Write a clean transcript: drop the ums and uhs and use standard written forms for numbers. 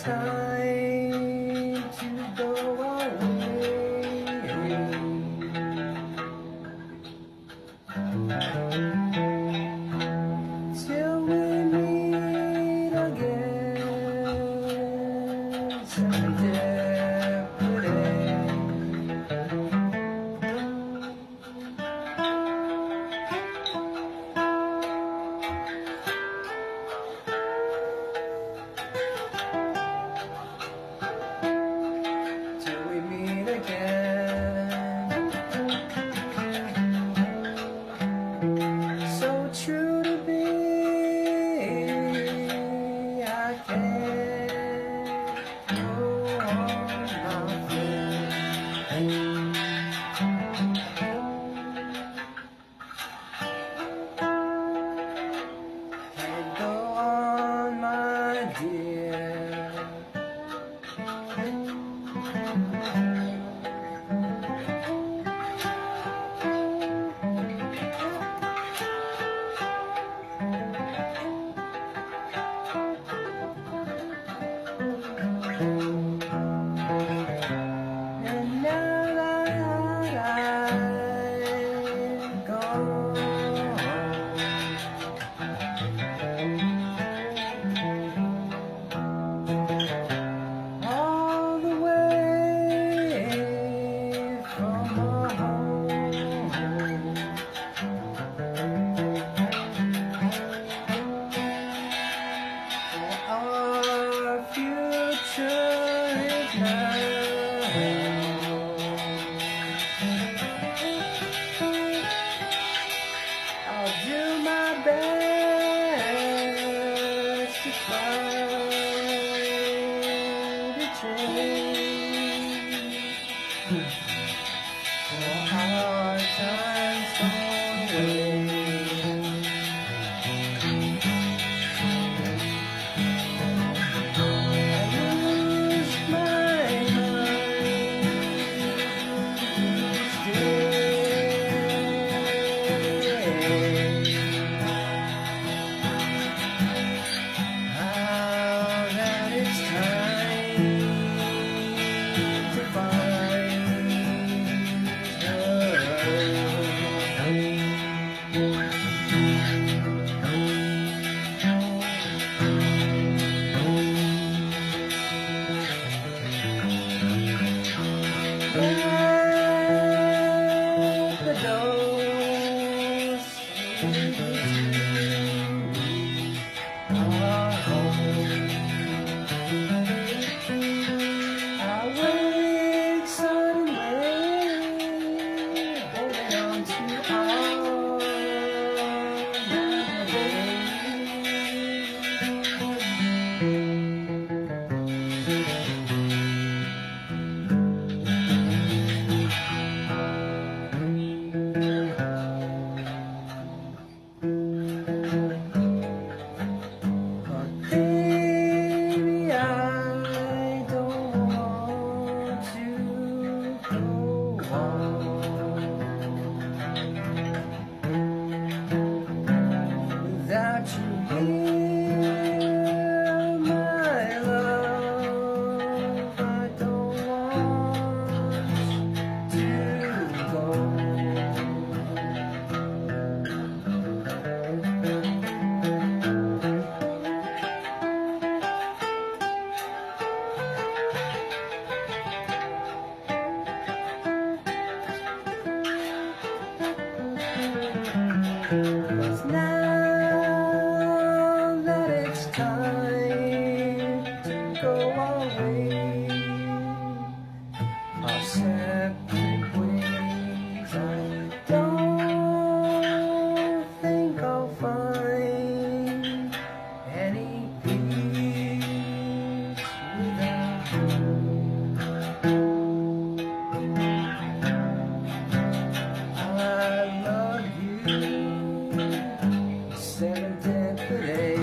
time to go away till we meet again some different day. Till we meet again. So true to be, I can't go on my can't go on, my dear. And now that I'm gone, all the way from our home, our future is now. I'll do my best to find a train for our times gone away. I lose my mind each day. Now that it's time to find the doors our home. I wake suddenly, holding on to our but baby, I don't want to go on without you here, my love. I don't want to go. Cause now that it's time to go away, our separate ways, I don't think I'll find any peace without you. I love you serendipity.